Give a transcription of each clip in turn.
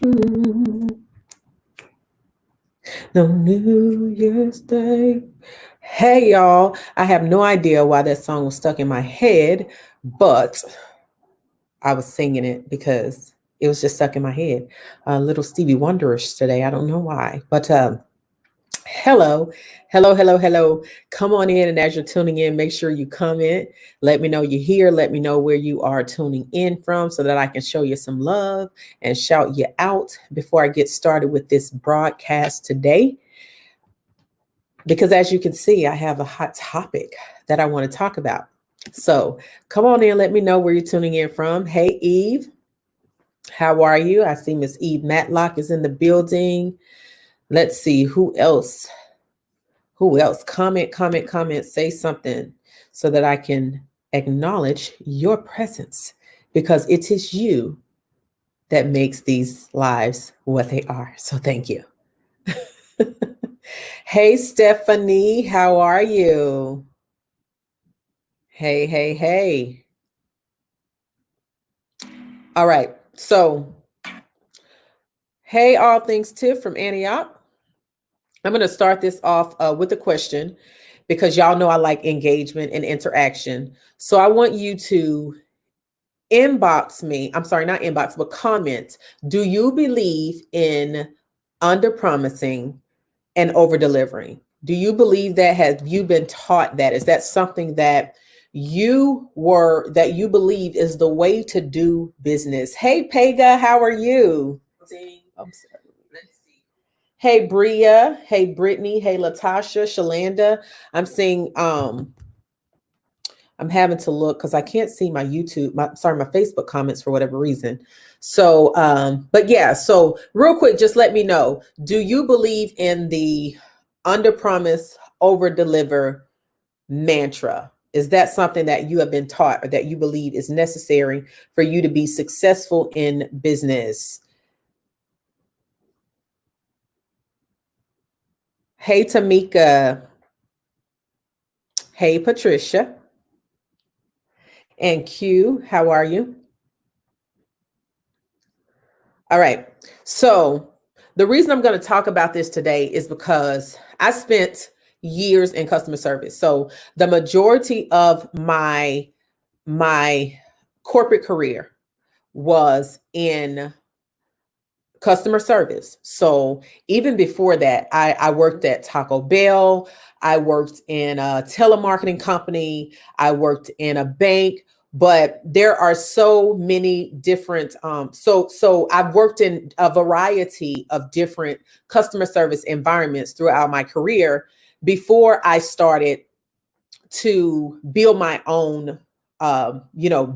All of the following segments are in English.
No New Year's Day. Hey, y'all. I have no idea why that song was stuck in my head, but I was singing it because it was just stuck in my head. A little Stevie Wonderish today. I don't know why, but hello, hello. Come on in, and as you're tuning in, make sure you comment. Let me know you're here. Let me know where you are tuning in from so that I can show you some love and shout you out before I get started with this broadcast today. Because as you can see, I have a hot topic that I want to talk about. So come on in, let me know where you're tuning in from. Hey, Eve, how are you? I see Miss Eve Matlock is in the building. Let's see who else. Who else? Comment, say something so that I can acknowledge your presence because it is you that makes these lives what they are. So thank you. Hey, Stephanie, how are you? Hey. All right. So, hey, all things Tiff from Antioch. I'm going to start this off with a question because y'all know I like engagement and interaction. So I want you to inbox me. I'm sorry, not inbox, but comment. Do you believe in underpromising and overdelivering? Do you believe that? Have you been taught that? Is that something that you believe is the way to do business? Hey, Pega, how are you? I'm sorry. Hey, Bria. Hey, Brittany. Hey, Latasha, Shalanda. I'm seeing I'm having to look because I can't see my my Facebook comments for whatever reason. So, but yeah, so real quick, just let me know. Do you believe in the underpromise, overdeliver mantra? Is that something that you have been taught or that you believe is necessary for you to be successful in business? Hey, Tamika. Hey, Patricia. And Q, how are you? All right. So, the reason I'm going to talk about this today is because I spent years in customer service. So, the majority of my corporate career was in customer service. So, even before that, I worked at Taco Bell, I worked in a telemarketing company, I worked in a bank. But there are so many different so I've worked in a variety of different customer service environments throughout my career before I started to build my own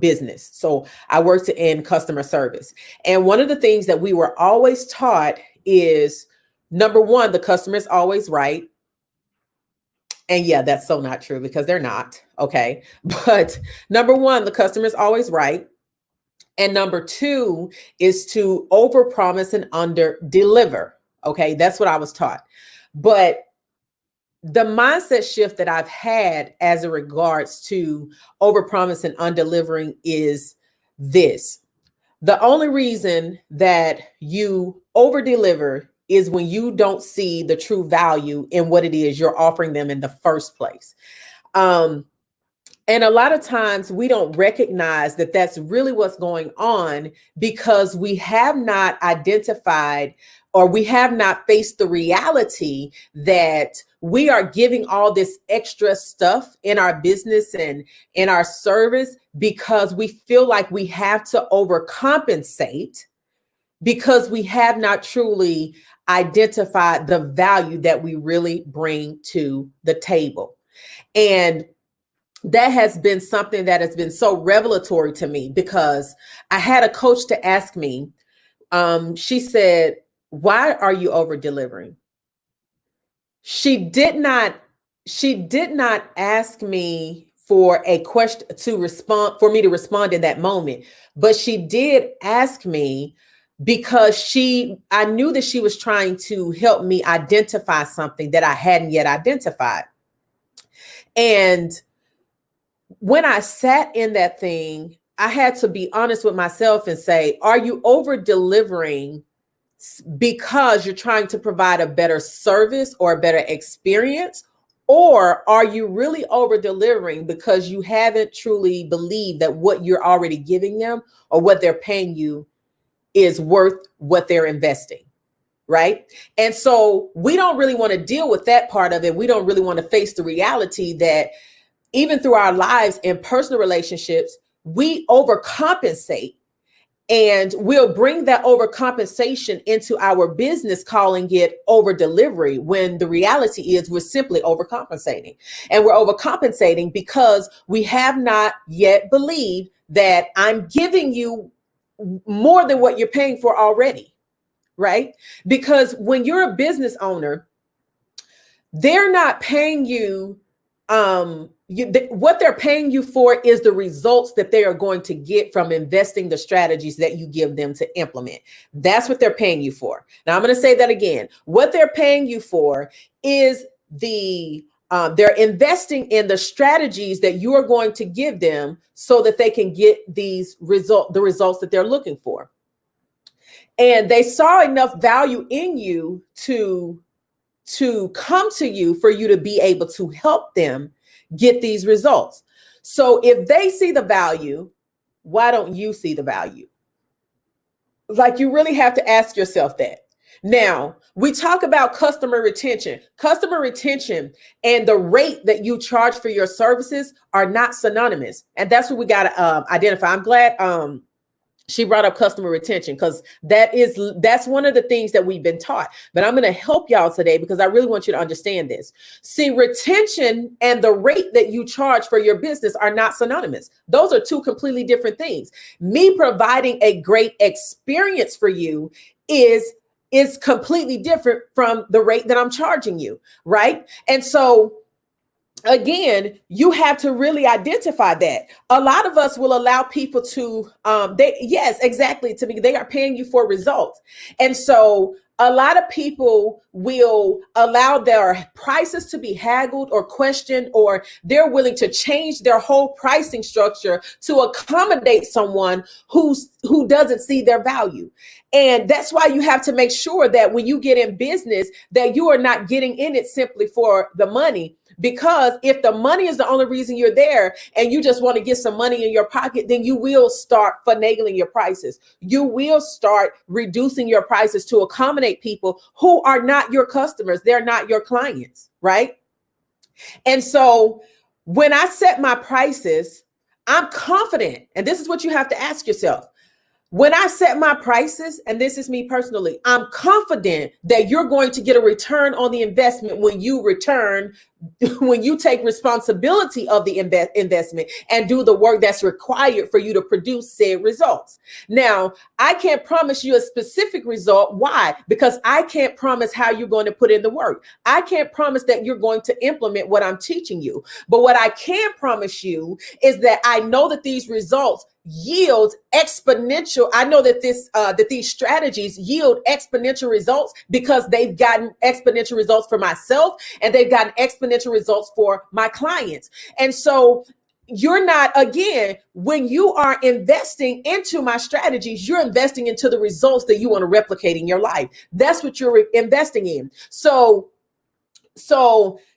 business. So I worked in customer service, and one of the things that we were always taught is, number one, the customer is always right. And yeah, that's so not true because they're not. Okay. But number one, the customer is always right. And number two is to overpromise and under deliver. Okay. That's what I was taught. But the mindset shift that I've had as it regards to overpromise and undelivering is this. The only reason that you overdeliver is when you don't see the true value in what it is you're offering them in the first place. Um, and a lot of times we don't recognize that that's really what's going on because we have not identified or we have not faced the reality that we are giving all this extra stuff in our business and in our service because we feel like we have to overcompensate because we have not truly identified the value that we really bring to the table. And that has been something that has been so revelatory to me because I had a coach to ask me, she said, why are you over delivering? She did not ask me for a question for me to respond in that moment, but she did ask me because I knew that she was trying to help me identify something that I hadn't yet identified. And when I sat in that thing, I had to be honest with myself and say, are you over delivering because you're trying to provide a better service or a better experience? Or are you really over delivering because you haven't truly believed that what you're already giving them or what they're paying you is worth what they're investing? Right. And so we don't really want to deal with that part of it. We don't really want to face the reality that even through our lives and personal relationships, we overcompensate, and we'll bring that overcompensation into our business, calling it over delivery, when the reality is we're simply overcompensating. And we're overcompensating because we have not yet believed that I'm giving you more than what you're paying for already. Right? Because when you're a business owner, they're not paying you. What they're paying you for is the results that they are going to get from investing the strategies that you give them to implement. That's what they're paying you for. Now, I'm going to say that again. What they're paying you for is they're investing in the strategies that you are going to give them so that they can get the results that they're looking for. And they saw enough value in you to come to you for you to be able to help them get these results. So if they see the value, why don't you see the value? Like, you really have to ask yourself that. Now, we talk about customer retention. Customer retention and the rate that you charge for your services are not synonymous. And that's what we got to identify. I'm glad she brought up customer retention, because that's one of the things that we've been taught. But I'm going to help y'all today because I really want you to understand this. See, retention and the rate that you charge for your business are not synonymous. Those are two completely different things. Me providing a great experience for you is completely different from the rate that I'm charging you, right? And so again, you have to really identify that. A lot of us will allow people to, yes, exactly. To me, they are paying you for results. And so a lot of people will allow their prices to be haggled or questioned, or they're willing to change their whole pricing structure to accommodate someone who doesn't see their value. And that's why you have to make sure that when you get in business, that you are not getting in it simply for the money. Because if the money is the only reason you're there and you just want to get some money in your pocket, then you will start finagling your prices. You will start reducing your prices to accommodate people who are not your customers. They're not your clients, right? And so when I set my prices, I'm confident. And this is what you have to ask yourself. When I set my prices, and this is me personally, I'm confident that you're going to get a return on the investment when you take responsibility of the investment and do the work that's required for you to produce said results. Now, I can't promise you a specific result. Why? Because I can't promise how you're going to put in the work. I can't promise that you're going to implement what I'm teaching you. But what I can promise you is that I know that these results yield exponential. I know that these strategies yield exponential results because they've gotten exponential results for myself and they've gotten exponential results for my clients. And so you're not, again, when you are investing into my strategies, you're investing into the results that you want to replicate in your life. That's what you're investing in. So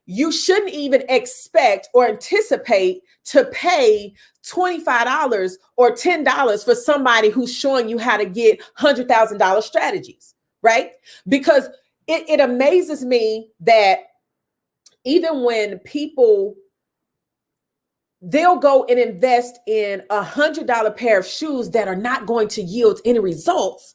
you shouldn't even expect or anticipate to pay $25 or $10 for somebody who's showing you how to get $100,000 strategies, right? Because it amazes me that even when people, they'll go and invest in $100 pair of shoes that are not going to yield any results,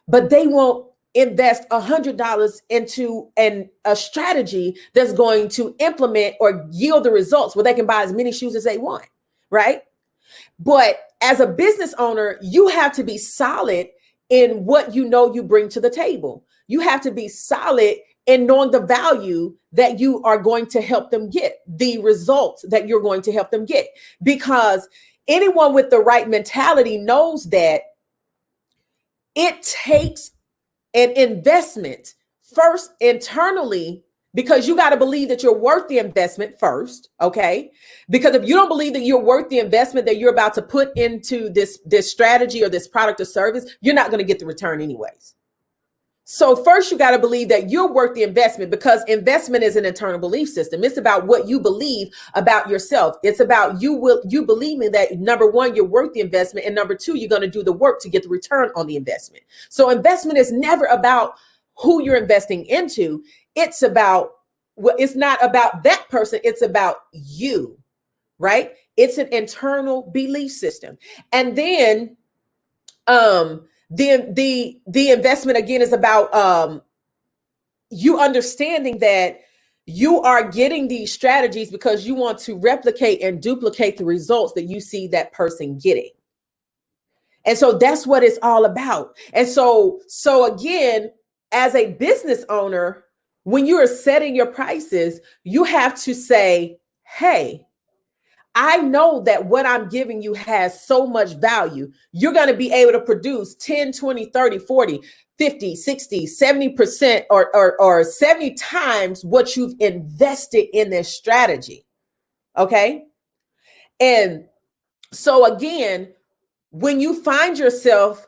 but they won't invest $100 into a strategy that's going to implement or yield the results where they can buy as many shoes as they want, right? But as a business owner, you have to be solid in what you know you bring to the table. You have to be solid in knowing the value that you are going to help them get, the results that you're going to help them get. Because anyone with the right mentality knows that it takes an investment first internally, because you got to believe that you're worth the investment first. Okay. Because if you don't believe that you're worth the investment that you're about to put into this strategy or this product or service, you're not going to get the return anyways. So first you got to believe that you're worth the investment, because investment is an internal belief system. It's about what you believe about yourself. It's about you believing that, number one, you're worth the investment, and number two, you're going to do the work to get the return on the investment. So investment is never about who you're investing into. It's about, well, it's not about that person. It's about you, right? It's an internal belief system. And then the investment again is about you understanding that you are getting these strategies because you want to replicate and duplicate the results that you see that person getting. And so that's what it's all about. And so again, as a business owner, when you are setting your prices, you have to say, hey, I know that what I'm giving you has so much value. You're going to be able to produce 10, 20, 30, 40, 50, 60, 70% or 70 times what you've invested in this strategy. Okay. And so again, when you find yourself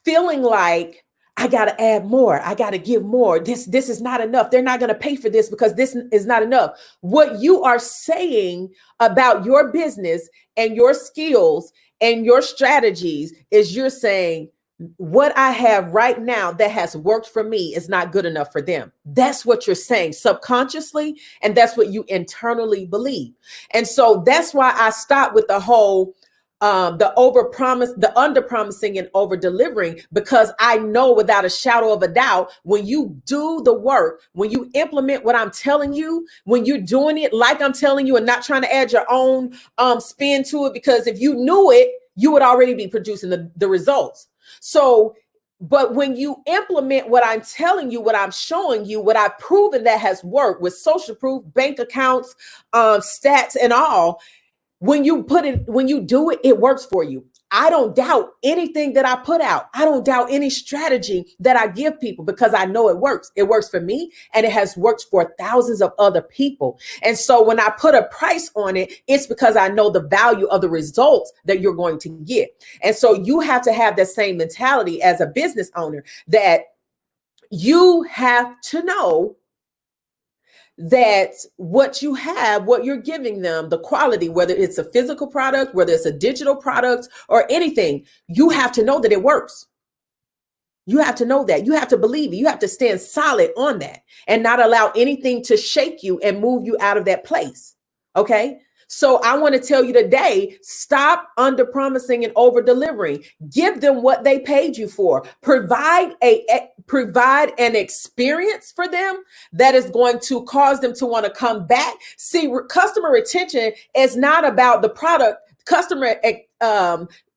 feeling like, I got to add more, I got to give more, this is not enough, they're not going to pay for this because this is not enough. What you are saying about your business and your skills and your strategies is you're saying, what I have right now that has worked for me is not good enough for them. That's what you're saying subconsciously, and that's what you internally believe. And so that's why I stopped with the whole the overpromise, the underpromising and over-delivering, because I know without a shadow of a doubt, when you do the work, when you implement what I'm telling you, when you're doing it like I'm telling you and not trying to add your own spin to it, because if you knew it, you would already be producing the results. So, but when you implement what I'm telling you, what I'm showing you, what I've proven that has worked with social proof, bank accounts, stats and all, when you do it, it works for you. I don't doubt anything that I put out. I don't doubt any strategy that I give people because I know it works. It works for me and it has worked for thousands of other people. And so when I put a price on it, it's because I know the value of the results that you're going to get. And so you have to have that same mentality as a business owner, that you have to know that what you have, what you're giving them, the quality, whether it's a physical product, whether it's a digital product or anything, you have to know that it works. You have to know that. You have to believe it. You have to stand solid on that and not allow anything to shake you and move you out of that place. Okay. So I want to tell you today, stop under promising and over delivering. Give them what they paid you for. Provide an experience for them that is going to cause them to want to come back. See, customer retention is not about the product. Customer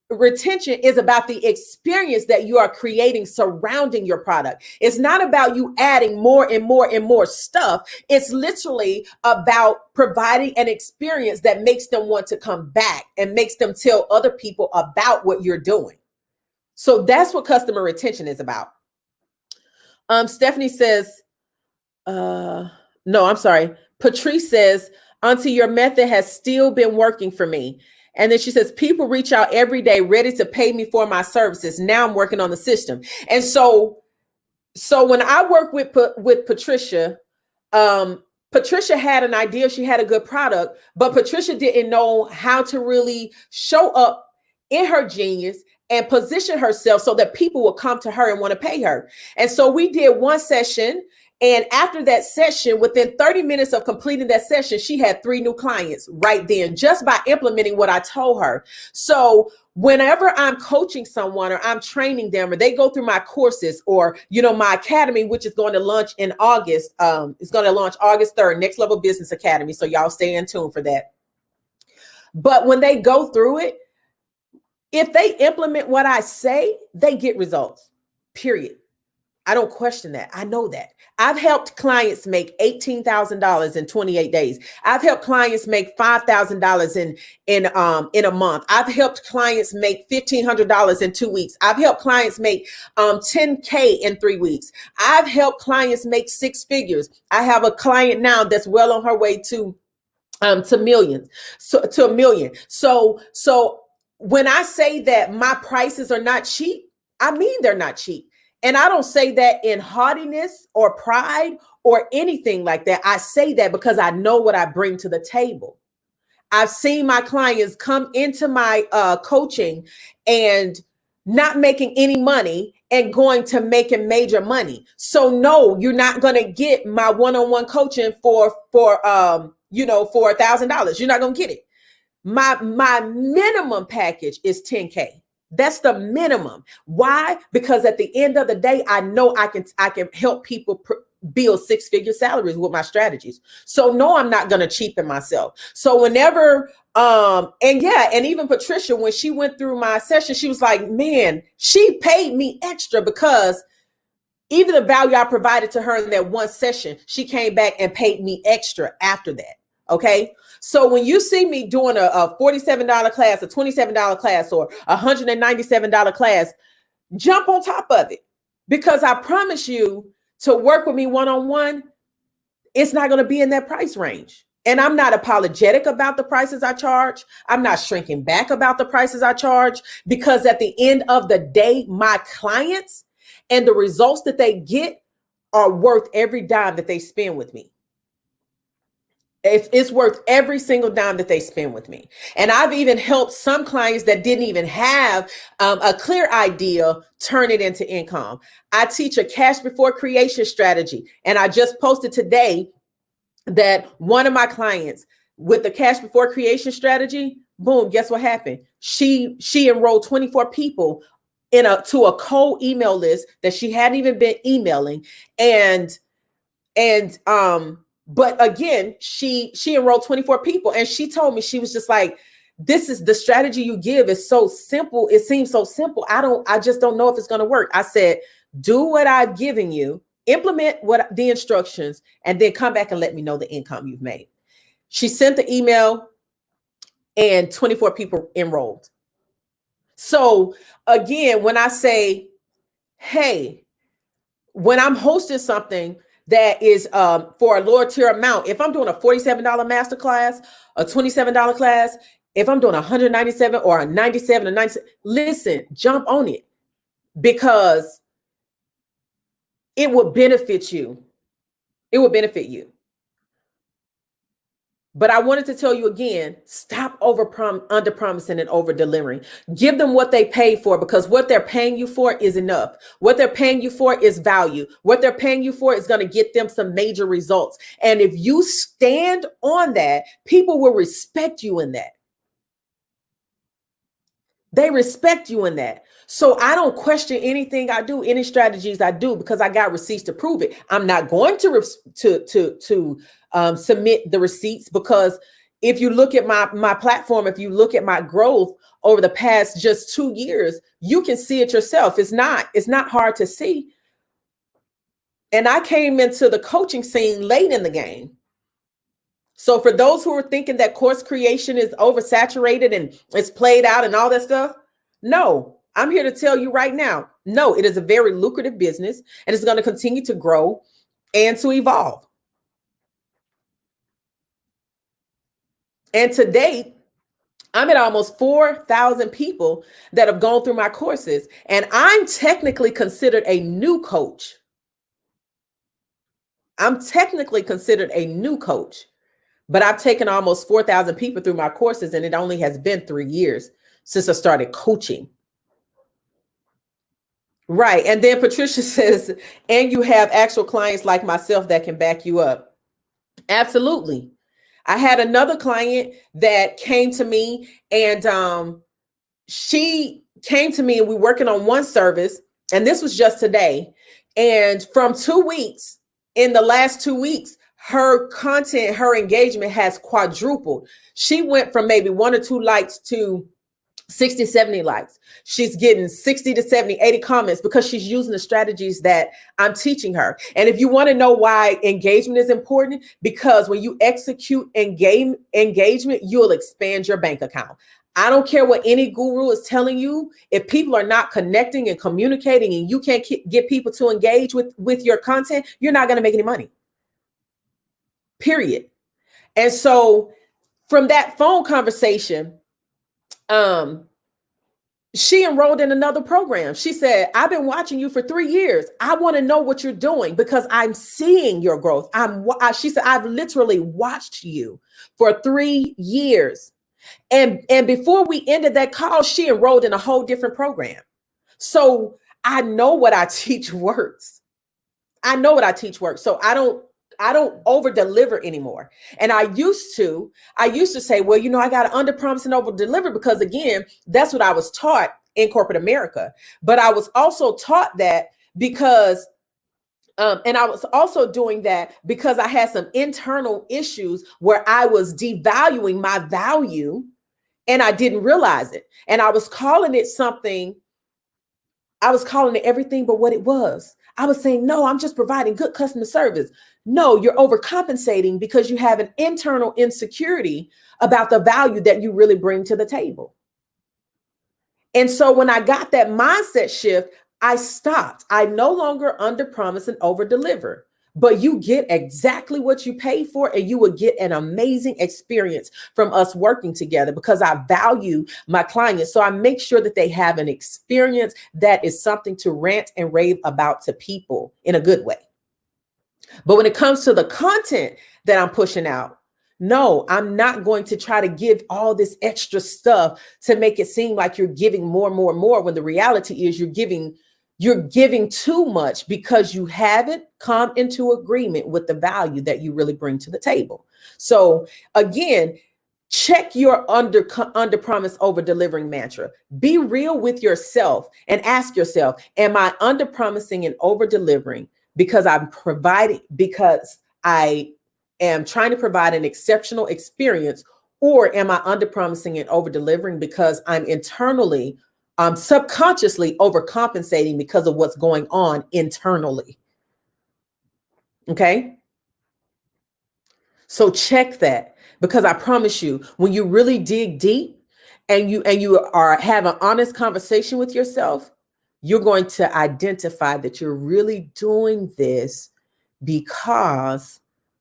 retention is about the experience that you are creating surrounding your product. It's not about you adding more and more and more stuff. It's literally about providing an experience that makes them want to come back and makes them tell other people about what you're doing. So that's what customer retention is about. Stephanie says, no, I'm sorry. Patrice says, Auntie, your method has still been working for me. And then she says, people reach out every day ready to pay me for my services. Now I'm working on the system. And so when I work with Patricia, Patricia had an idea. She had a good product, but Patricia didn't know how to really show up in her genius and position herself so that people will come to her and want to pay her. And so we did one session. And after that session, within 30 minutes of completing that session, she had 3 new clients right then, just by implementing what I told her. So whenever I'm coaching someone or I'm training them or they go through my courses or, my academy, which is going to launch in August, it's going to launch August 3rd, Next Level Business Academy. So y'all stay in tune for that. But when they go through it, if they implement what I say, they get results, period. I don't question that. I know that. I've helped clients make $18,000 in 28 days. I've helped clients make $5,000 in a month. I've helped clients make $1,500 in 2 weeks. I've helped clients make $10K in 3 weeks. I've helped clients make 6 figures. I have a client now that's well on her way to millions, to $1 million. So when I say that my prices are not cheap, I mean they're not cheap. And I don't say that in haughtiness or pride or anything like that. I say that because I know what I bring to the table. I've seen my clients come into my coaching and not making any money and going to making major money. So no, you're not going to get my one-on-one coaching for $1,000. You're not going to get it. My minimum package is 10K. That's the minimum. Why? Because at the end of the day, I know I can help people build six-figure salaries with my strategies. So no, I'm not going to cheapen myself. So whenever and even Patricia, when she went through my session, she was like, man, she paid me extra because even the value I provided to her in that one session, she came back and paid me extra after that. Okay. So when you see me doing a $47 class, a $27 class, or a $197 class, jump on top of it, because I promise you, to work with me one-on-one, it's not going to be in that price range. And I'm not apologetic about the prices I charge. I'm not shrinking back about the prices I charge, because at the end of the day, my clients and the results that they get are worth every dime that they spend with me. It's worth every single dime that they spend with me. And I've even helped some clients that didn't even have a clear idea turn it into income. I teach a cash before creation strategy. And I just posted today that one of my clients with the cash before creation strategy, boom, guess what happened? She enrolled 24 people to a cold email list that she hadn't even been emailing. But again, she enrolled 24 people, and she told me, she was just like, this is the strategy you give is so simple. It seems so simple. I just don't know if it's going to work. I said, do what I've given you, implement what the instructions, and then come back and let me know the income you've made. She sent the email and 24 people enrolled. So again, when I say, hey, when I'm hosting something that is for a lower tier amount, if I'm doing a $47 masterclass, a $27 class, if I'm doing 197 or a 97 or 97, listen, jump on it, because it will benefit you. It will benefit you. But I wanted to tell you again, stop under promising and over delivering. Give them what they pay for, because what they're paying you for is enough. What they're paying you for is value. What they're paying you for is going to get them some major results. And if you stand on that, people will respect you in that. They respect you in that. So I don't question anything I do, any strategies I do, because I got receipts to prove it. I'm not going to submit the receipts, because if you look at my platform, if you look at my growth over the past just 2 years, you can see it yourself. It's not hard to see. And I came into the coaching scene late in the game. So for those who are thinking that course creation is oversaturated and it's played out and all that stuff, no, I'm here to tell you right now, no, it is a very lucrative business, and it's going to continue to grow and to evolve. And to date, I'm at almost 4,000 people that have gone through my courses, and I'm technically considered a new coach. I'm technically considered a new coach. But I've taken almost 4,000 people through my courses, and it only has been 3 years since I started coaching. Right. And then Patricia says, and you have actual clients like myself that can back you up. Absolutely. I had another client that came to me, and she came to me, and we're working on one service, and this was just today. And from 2 weeks, in the last 2 weeks, her content, her engagement has quadrupled. She went from maybe 1 or 2 likes to 60, 70 likes. She's getting 60 to 70, 80 comments, because she's using the strategies that I'm teaching her. And if you want to know why engagement is important, because when you execute engagement, you'll expand your bank account. I don't care what any guru is telling you. If people are not connecting and communicating, and you can't get people to engage with your content, you're not going to make any money. Period. And so from that phone conversation, she enrolled in another program. She said, I've been watching you for 3 years. I want to know what you're doing because I'm seeing your growth. She said, I've literally watched you for 3 years. And before we ended that call, she enrolled in a whole different program. So I know what I teach works. I know what I teach works. So I don't over deliver anymore. And I used to say, well, I got to under promise and over deliver because again, that's what I was taught in corporate America. But I was also taught that because and I was also doing that because I had some internal issues where I was devaluing my value and I didn't realize it. And I was calling it everything but what it was. I was saying, no, I'm just providing good customer service. No, you're overcompensating because you have an internal insecurity about the value that you really bring to the table. And so when I got that mindset shift, I stopped. I no longer under promise and over deliver, but you get exactly what you pay for, and you will get an amazing experience from us working together because I value my clients. So I make sure that they have an experience that is something to rant and rave about to people in a good way. But when it comes to the content that I'm pushing out, no, I'm not going to try to give all this extra stuff to make it seem like you're giving more and more and more, when the reality is you're giving too much because you haven't come into agreement with the value that you really bring to the table. So again, check your under promise over delivering mantra. Be real with yourself and ask yourself, am I under promising and over delivering because I am trying to provide an exceptional experience, or am I under promising and over delivering because I'm internally subconsciously overcompensating because of what's going on internally? Okay. So check that, because I promise you, when you really dig deep and you have an honest conversation with yourself, you're going to identify that you're really doing this because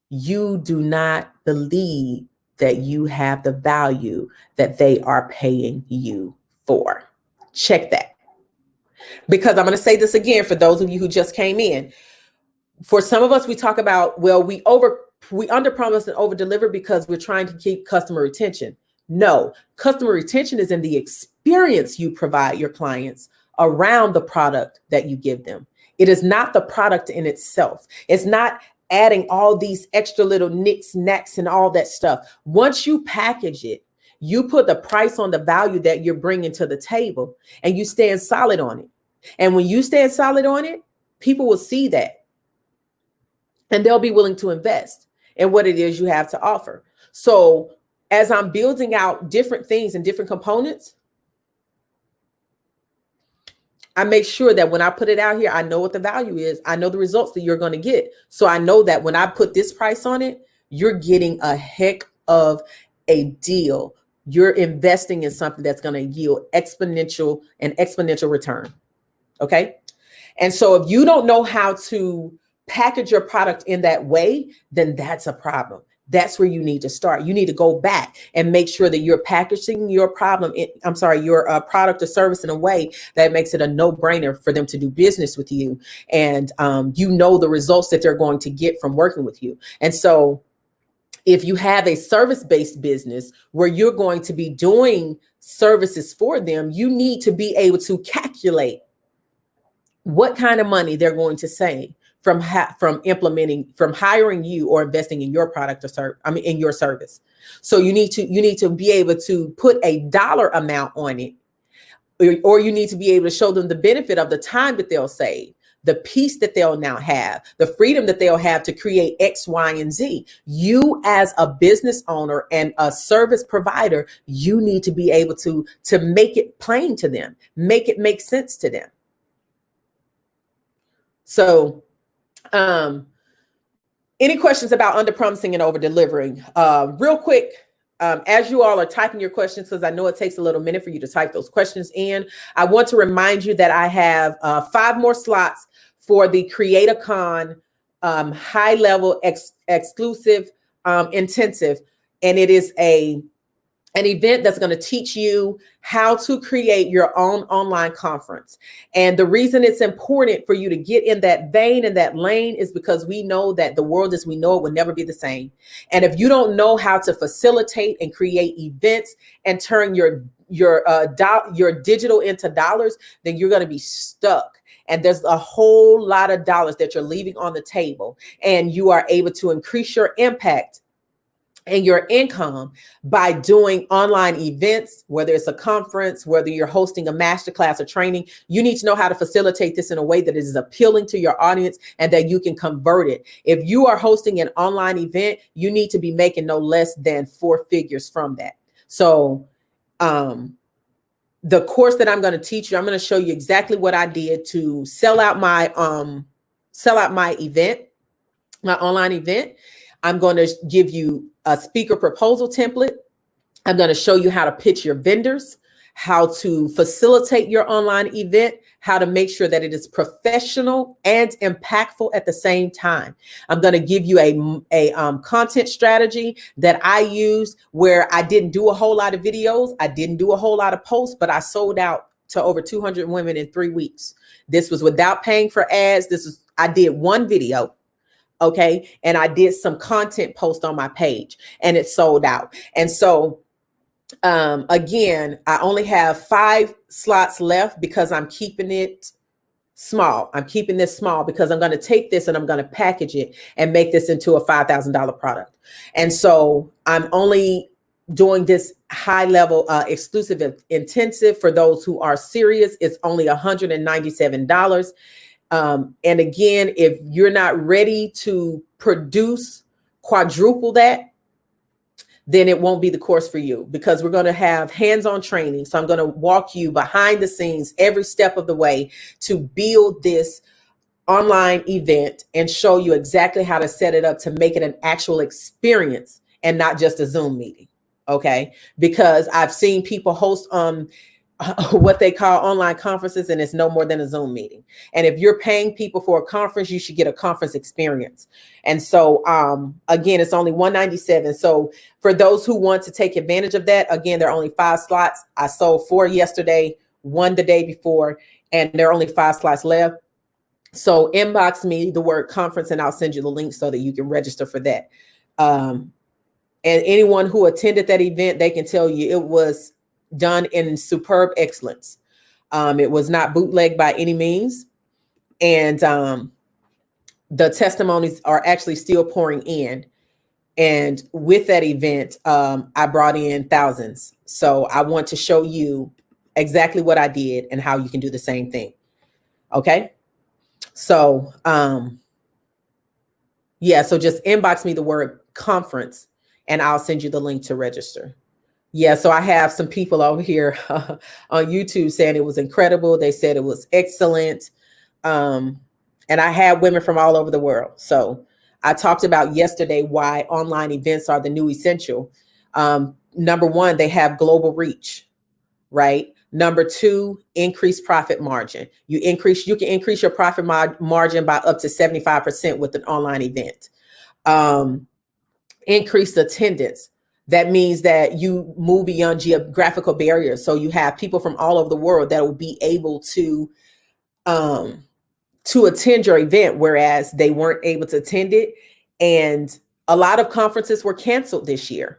you do not believe that you have the value that they are paying you for. Check that. Because I'm going to say this again for those of you who just came in. For some of us, we talk about, well, we under promise and over deliver because we're trying to keep customer retention. No, customer retention is in the experience you provide your clients around the product that you give them. It is not the product in itself. It's not adding all these extra little nicks, knacks, and all that stuff. Once you package it, you put the price on the value that you're bringing to the table, and you stand solid on it. And when you stand solid on it, people will see that, and they'll be willing to invest in what it is you have to offer. So as I'm building out different things and different components, I make sure that when I put it out here, I know what the value is. I know the results that you're going to get. So I know that when I put this price on it, you're getting a heck of a deal. You're investing in something that's going to yield exponential return. Okay. And so if you don't know how to package your product in that way, then that's a problem. That's where you need to start. You need to go back and make sure that you're packaging your your product or service in a way that makes it a no-brainer for them to do business with you. And you know the results that they're going to get from working with you. And so if you have a service-based business where you're going to be doing services for them, you need to be able to calculate what kind of money they're going to save from hiring you or investing in your product or in your service. So you need to be able to put a dollar amount on it, or you need to be able to show them the benefit of the time that they'll save, the peace that they'll now have, the freedom that they'll have to create X, Y, and Z. You as a business owner and a service provider, you need to be able to make it plain to them, make it make sense to them. So any questions about under promising and over delivering? Real quick, as you all are typing your questions, because I know it takes a little minute for you to type those questions in, I want to remind you that I have 5 more slots for the CreatorCon high level exclusive intensive. And it is a an event that's going to teach you how to create your own online conference. And the reason it's important for you to get in that vein and that lane is because we know that the world as we know it will never be the same. And if you don't know how to facilitate and create events and turn your digital into dollars, then you're going to be stuck. And there's a whole lot of dollars that you're leaving on the table, and you are able to increase your impact and your income by doing online events, whether it's a conference, whether you're hosting a masterclass or training. You need to know how to facilitate this in a way that is appealing to your audience and that you can convert it. If you are hosting an online event, you need to be making no less than 4 figures from that. So the course that I'm going to teach you, I'm going to show you exactly what I did to sell out my event, my online event. I'm going to give you a speaker proposal template. I'm going to show you how to pitch your vendors, how to facilitate your online event, how to make sure that it is professional and impactful at the same time. I'm going to give you a content strategy that I used where I didn't do a whole lot of videos. I didn't do a whole lot of posts, but I sold out to over 200 women in 3 weeks. This was without paying for ads. I did one video. Okay. And I did some content post on my page and it sold out. And so, again, I only have 5 slots left because I'm keeping it small. I'm keeping this small because I'm going to take this and I'm going to package it and make this into a $5,000 product. And so I'm only doing this high level, exclusive intensive for those who are serious. It's only $197. And again, if you're not ready to produce quadruple that, then it won't be the course for you, because we're going to have hands-on training. So I'm going to walk you behind the scenes every step of the way to build this online event and show you exactly how to set it up to make it an actual experience and not just a Zoom meeting. Okay. Because I've seen people host what they call online conferences, and it's no more than a Zoom meeting. And if you're paying people for a conference, you should get a conference experience. And so again, it's only $197. So for those who want to take advantage of that, again, there are only 5 slots. I sold 4 yesterday, 1 the day before, and there are only 5 slots left. So inbox me the word conference and I'll send you the link so that you can register for that. And anyone who attended that event, they can tell you it was done in superb excellence. It was not bootlegged by any means. And the testimonies are actually still pouring in. And with that event, I brought in thousands. So I want to show you exactly what I did and how you can do the same thing. Okay. So, yeah, so just inbox me the word conference and I'll send you the link to register. Yeah, so I have some people over here on YouTube saying it was incredible. They said it was excellent. And I had women from all over the world. So I talked about yesterday why online events are the new essential. Number 1, they have global reach, right? Number 2, increased profit margin. You can increase your profit margin by up to 75% with an online event. Increased attendance. That means that you move beyond geographical barriers. So you have people from all over the world that will be able to attend your event, whereas they weren't able to attend it. And a lot of conferences were canceled this year.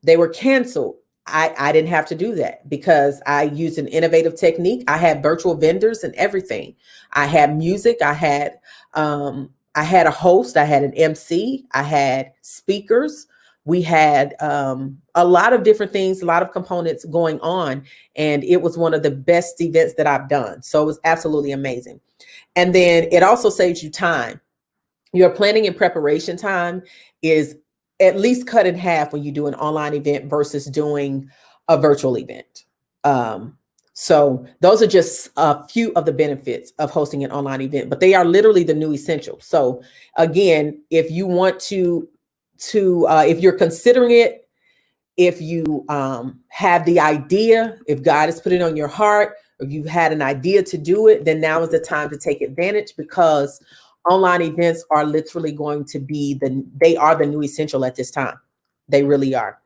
They were canceled. I didn't have to do that because I used an innovative technique. I had virtual vendors and everything. I had music. I had a host. I had an MC. I had speakers. We had a lot of different things, a lot of components going on. And it was one of the best events that I've done. So it was absolutely amazing. And then it also saves you time. Your planning and preparation time is at least cut in half when you do an online event versus doing a virtual event. So those are just a few of the benefits of hosting an online event, but they are literally the new essential. So again, if you want to if you're considering it, if you have the idea, if God has put it on your heart, or you've had an idea to do it, then now is the time to take advantage, because online events are literally going to be they are the new essential at this time. They really are.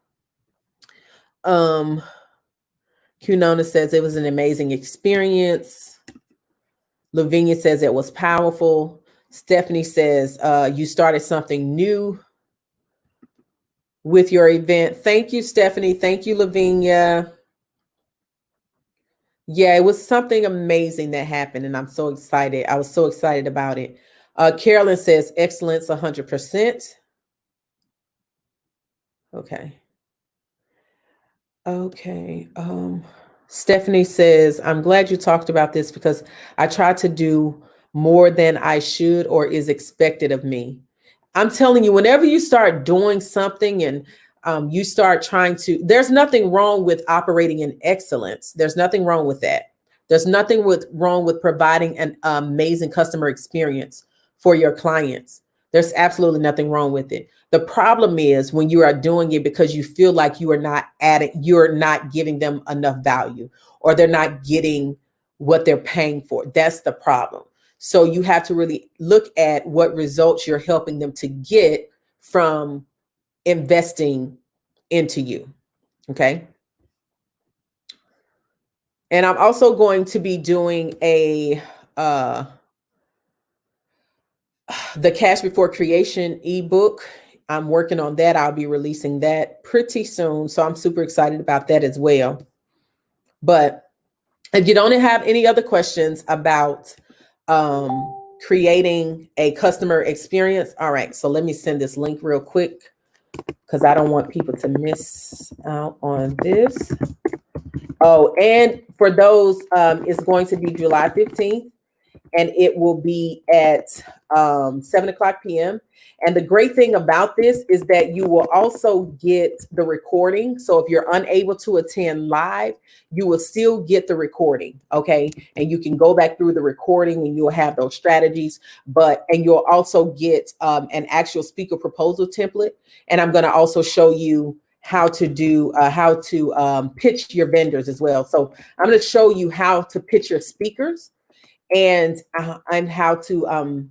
Cunona says it was an amazing experience. Lavinia says it was powerful. Stephanie says you started something new with your event. Thank you, Stephanie. Thank you, Lavinia. Yeah, it was something amazing that happened, and I'm so excited. I was so excited about it. Carolyn says excellence 100%. Okay. Okay. Stephanie says, I'm glad you talked about this because I try to do more than I should or is expected of me. I'm telling you, whenever you start doing something and you start trying to, there's nothing wrong with operating in excellence. There's nothing wrong with that. There's nothing wrong with providing an amazing customer experience for your clients. There's absolutely nothing wrong with it. The problem is when you are doing it because you feel like you are not adding, you're not giving them enough value, or they're not getting what they're paying for. That's the problem. So you have to really look at what results you're helping them to get from investing into you. Okay. And I'm also going to be doing a the Cash Before Creation ebook. I'm working on that. I'll be releasing that pretty soon. So I'm super excited about that as well. But if you don't have any other questions about creating a customer experience, all right, so let me send this link real quick because I don't want people to miss out on this. Oh, and for those, it's going to be July 15th. And it will be at 7:00 p.m. And the great thing about this is that you will also get the recording. So if you're unable to attend live, you will still get the recording, okay? And you can go back through the recording and you'll have those strategies, and you'll also get an actual speaker proposal template. And I'm gonna also show you how to do, pitch your vendors as well. So I'm gonna show you how to pitch your speakers and how to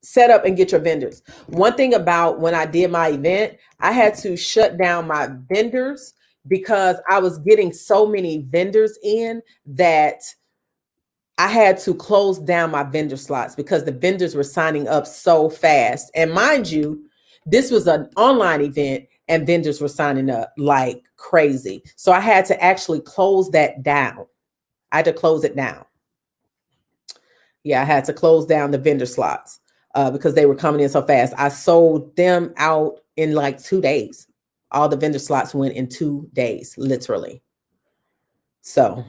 set up and get your vendors. One thing about when I did my event, I had to shut down my vendors because I was getting so many vendors in that I had to close down my vendor slots because the vendors were signing up so fast. And mind you, this was an online event and vendors were signing up like crazy. So I had to actually close that down. I had to close it down. Yeah, I had to close down the vendor slots because they were coming in so fast. I sold them out in like 2 days. All the vendor slots went in 2 days, literally. So,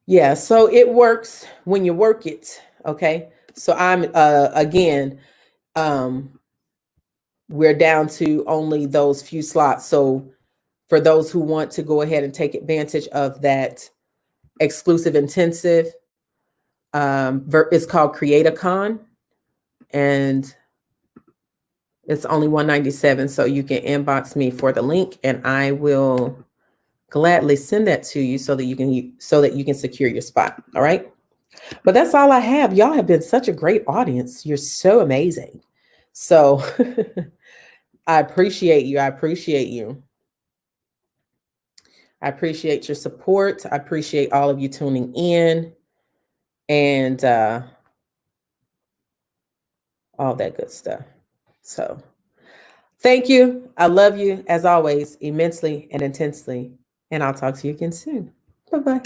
yeah, so it works when you work it. Okay. So I'm again, we're down to only those few slots. So for those who want to go ahead and take advantage of that exclusive intensive, it's called CreatorCon, and it's only $197. So you can inbox me for the link, and I will gladly send that to you so that you can secure your spot. All right. But that's all I have. Y'all have been such a great audience. You're so amazing. So I appreciate you. I appreciate you. I appreciate your support. I appreciate all of you tuning in and all that good stuff. So thank you. I love you as always, immensely and intensely. And I'll talk to you again soon. Bye-bye.